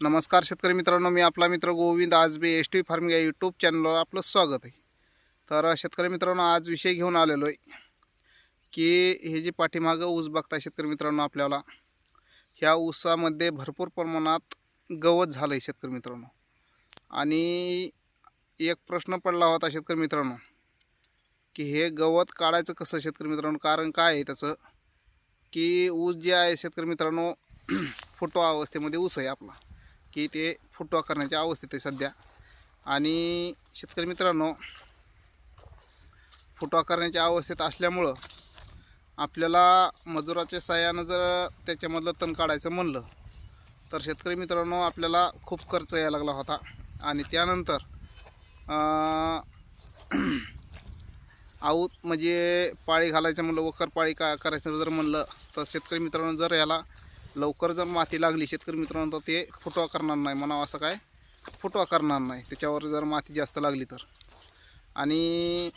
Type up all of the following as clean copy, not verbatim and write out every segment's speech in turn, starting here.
नमस्कार शेतकरी मित्रांनो, मी आपला मित्र Govind Ajbe S T farming या यूट्यूब चॅनलवर आपलं स्वागत आहे। तर शेतकरी मित्रांनो, आज विषय घेऊन आलेलो आहे की हे जे पाठीमागं ऊस बघताय शेतकरी मित्रांनो, आपल्याला ह्या ऊसामध्ये भरपूर प्रमाणात गवत झालं आहे शेतकरी मित्रांनो। आणि एक प्रश्न पडला होता शेतकरी मित्रांनो की हे गवत काढायचं कसं शेतकरी मित्रांनो। कारण काय आहे त्याचं की ऊस जे आहे शेतकरी मित्रांनो फुटवा अवस्थेमध्ये ऊस आहे आपला, की ते फुटवा करण्याच्या अवस्थेत आहे सध्या। आणि शेतकरी मित्रांनो, फुटवा करण्याच्या अवस्थेत असल्यामुळं आपल्याला मजुराच्या साहाय्यानं जर त्याच्यामधलं तण काढायचं म्हणलं तर शेतकरी मित्रांनो आपल्याला खूप खर्च यायला लागला होता। आणि त्यानंतर आऊत म्हणजे पाळी घालायचं म्हणलं, वखर पाळी करायचं जर म्हणलं तर शेतकरी मित्रांनो, जर याला लवकर जर माती लागली शेतकरी मित्रांनो तर ते फुटवा करणार नाही, म्हणावं असं काय फुटवा करणार नाही त्याच्यावर जर माती जास्त लागली तर। आणि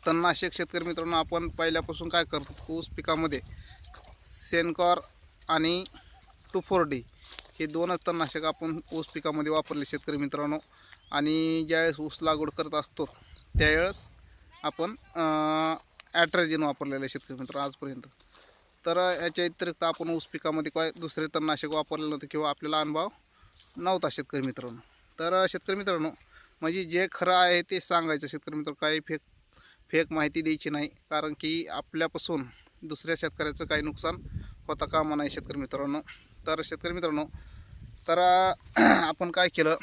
तणनाशक शेतकरी मित्रांनो आपण पहिल्यापासून काय करतो, ऊस पिकामध्ये सेनकॉर आणि 2,4-D हे दोनच तणनाशक आपण ऊस पिकामध्ये वापरले शेतकरी मित्रांनो। आणि ज्यावेळेस ऊस लागवड करत असतो त्यावेळेस आपण ॲट्राजिन वापरलेलं आहे शेतकरी मित्रांनो आजपर्यंत। तर याच्या व्यतिरिक्त आपण ऊस पिकामध्ये काय दुसरे तणनाशक वापरलेलं नव्हतं किंवा आपल्याला अनुभव नव्हता शेतकरी मित्रांनो। तर शेतकरी मित्रांनो, म्हणजे जे खरं आहे ते सांगायचं शेतकरी मित्रांनो, काही फेक माहिती द्यायची नाही, कारण की आपल्यापासून दुसऱ्या शेतकऱ्याचं काही नुकसान होता कामा नाही शेतकरी मित्रांनो। तर शेतकरी मित्रांनो, तर आपण काय केलं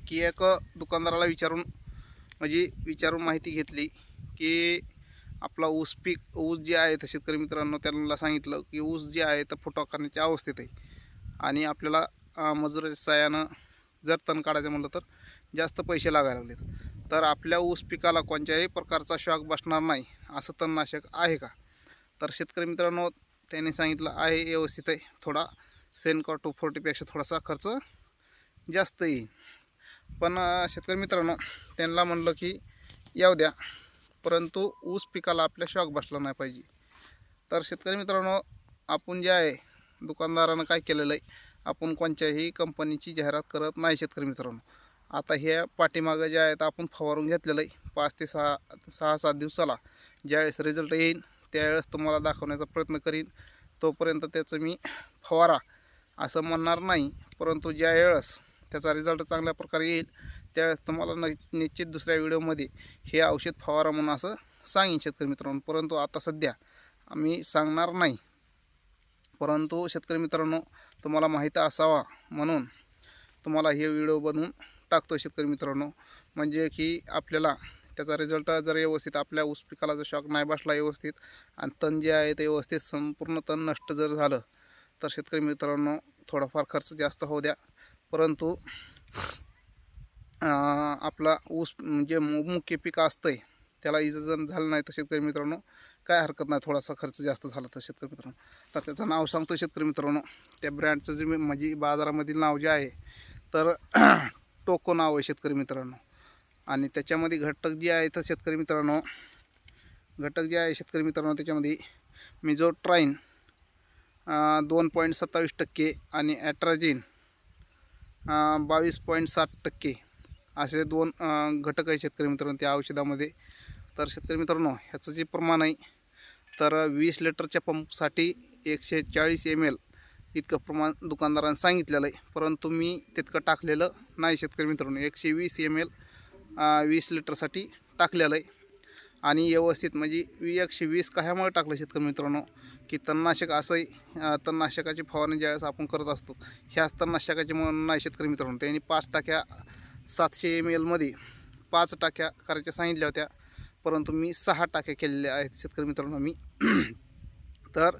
की एक दुकानदाराला विचारून माहिती घेतली की आपला ऊस जे आहे तर शेतकरी मित्रांनो त्यांना सांगितलं की ऊस जे आहे तर फुटवा करण्याच्या अवस्थेत आहे आणि आपल्याला मजुराच्या साहाय्यानं जर तण काढायचं म्हटलं तर जास्त पैसे लागायला लागलेत। तर आपल्या ऊस पिकाला कोणत्याही प्रकारचा शॉक बसणार नाही असं तणनाशक आहे का? तर शेतकरी मित्रांनो त्यांनी सांगितलं आहे व्यवस्थित आहे, थोडा सेनकॉर 2,4-D पेक्षा थोडासा खर्च जास्त येईल। पण शेतकरी मित्रांनो त्यांना म्हणलं की येऊ द्या, परंतु ऊस पिकाला आपल्या शॉक बसला नाही पाहिजे। तर शेतकरी मित्रांनो, आपण जे आहे दुकानदारानं काय केलेलं आहे, आपण कोणत्याही कंपनीची जाहिरात करत नाही शेतकरी मित्रांनो। आता हे पाठीमागं जे आहे तर आपण फवारून घेतलेलं आहे 5 ते 6-7 दिवसाला ज्यावेळेस रिझल्ट येईल त्यावेळेस तुम्हाला दाखवण्याचा प्रयत्न करीन। तोपर्यंत त्याचं मी फवारा असं म्हणणार नाही, परंतु ज्यावेळेस त्याचा रिझल्ट चांगल्या प्रकारे येईल त्यावेळेस तुम्हाला निश्चित दुसऱ्या व्हिडिओमध्ये हे औषध फवारा म्हणून असं सांगेन शेतकरी मित्रांनो। परंतु आता सध्या आम्ही सांगणार नाही, परंतु शेतकरी मित्रांनो तुम्हाला माहिती असावा म्हणून तुम्हाला हे व्हिडिओ बनवून टाकतो शेतकरी मित्रांनो। म्हणजे की आपल्याला त्याचा रिझल्ट जर व्यवस्थित आपल्या ऊस पिकाला जर शॉक नाही बसला व्यवस्थित आणि तण जे आहे ते व्यवस्थित संपूर्ण तण नष्ट जर झालं तर शेतकरी मित्रांनो थोडाफार खर्च जास्त होऊ द्या, परंतु आपला ऊस जे मुख्य पीक असतंय त्याला इजा जर झालं नाही तर शेतकरी मित्रांनो काय हरकत नाही, थोडासा खर्च जास्त झाला तर शेतकरी मित्रांनो। तर त्याचं नाव सांगतो शेतकरी मित्रांनो, त्या ब्रँडचं जे म्हणजे बाजारामधील नाव जे आहे तर टोको नाव आहे शेतकरी मित्रांनो। आणि त्याच्यामध्ये घटक जे आहे तर शेतकरी मित्रांनो त्याच्यामध्ये मिझोट्राइन 2.27% आणि ॲट्राजिन 22.7% असे दोन घटक आहे शेतकरी मित्रांनो त्या औषधामध्ये। तर शेतकरी मित्रांनो ह्याचं जे प्रमाण आहे तर 20 लिटरच्या पंपसाठी 140 ml इतकं प्रमाण दुकानदारांनी सांगितलेलं आहे, परंतु मी तितकं टाकलेलं नाही शेतकरी मित्रांनो। 120 ml 20 लिटरसाठी टाकलेलं आहे। आणि व्यवस्थित म्हणजे 120 कशामुळे टाकलं शेतकरी मित्रांनो की तणनाशक असंही तणनाशकाची फवारणी ज्यावेळेस आपण करत असतो ह्याच तणनाशकाचे म्हणून नाही शेतकरी मित्रांनो। त्यांनी 5 टाक्या 700 ml मध्ये 5 टाक्या करायच्या सांगितल्या होत्या, परंतु मी 6 टाक्या केलेल्या आहेत शेतकरी मित्रांनो मी। तर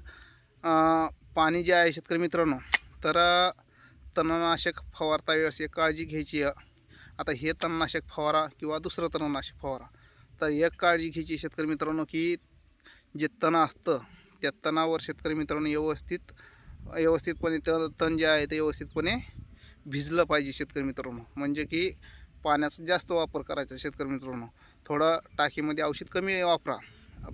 पाणी जे आहे शेतकरी मित्रांनो तर तणनाशक फवारता वेळेस एक काळजी घ्यायची। आता हे तणनाशक फवारा किंवा दुसरं तणनाशक फवारा तर एक काळजी घ्यायची शेतकरी मित्रांनो की जे तण असतं त्या तणावर शेतकरी मित्रांनो व्यवस्थितपणे तण जे आहे ते व्यवस्थितपणे भिजलं पाहिजे शेतकरी मित्रांनो। म्हणजे की पाण्याचा जास्त वापर करायचा शेतकरी मित्रांनो, थोडं टाकीमध्ये औषध कमी वापरा,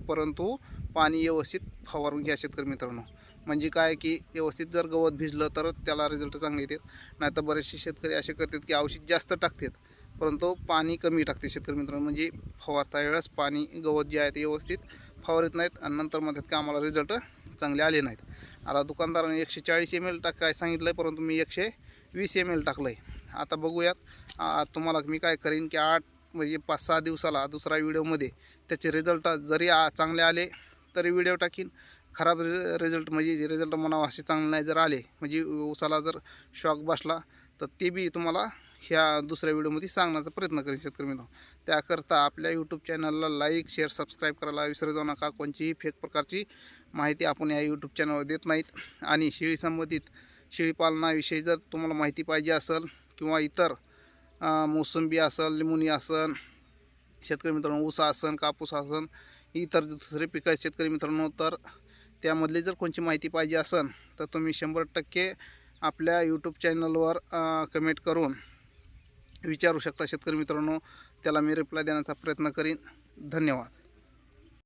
परंतु पाणी व्यवस्थित फवारून घ्या शेतकरी मित्रांनो। म्हणजे काय की व्यवस्थित जर गवत भिजलं तर त्याला रिझल्ट चांगले येतात. नाहीतर बरेचसे शेतकरी असे करतात की औषध जास्त टाकतात परंतु पाणी कमी टाकते शेतकरी मित्रांनो. म्हणजे फवारता वेळेस पाणी गवत जे आहे ते व्यवस्थित फवारत नाहीत आणि नंतर म्हणतात की आम्हाला रिझल्ट चांगले आले नाहीत. आता दुकानदाराने 140 ml टाकाय सांगितलं आहे परंतु मी 120 ml टाकलं आहे. आता बघूयात तुम्हाला मी काय करीन की 8 म्हणजे 5-6 दिवसाला दुसरा व्हिडिओमध्ये त्याचे रिझल्ट जरी चांगले आले तरी व्हिडिओ टाकीन. खराब रिझल्ट म्हणजे रिझल्ट म्हणावं असे चांगले नाही जर आले म्हणजे ऊसाला जर शॉक बसला तर ते बी तुम्हाला ह्या दुसऱ्या व्हिडिओमध्ये सांगण्याचा प्रयत्न करेन शेतकरी मित्रांनो. त्याकरता आपल्या यूट्यूब चॅनलला लाईक शेअर सबस्क्राईब करायला विसरू जाऊ नका. कोणतीही फेक प्रकारची माहिती आपण या यूट्यूब चॅनलवर देत नाहीत. आणि शेळी संबंधित शेळीपालनाविषयी जर तुम्हाला माहिती पाहिजे असेल किंवा इतर मोसंबी असेल लिंबुनी असेल शेतकरी मित्रांनो ऊस असेल कापूस असेल इतर दुसरे पिकं आहेत शेतकरी मित्रांनो तर त्यामधली जर कोणती माहिती पाहिजे असेल तर तुम्ही 100% आपल्या यूट्यूब चॅनलवर कमेंट करून विचारू शकता शेतकरी मित्रांनो. त्याला मी रिप्लाय देण्याचा प्रयत्न करीन. धन्यवाद.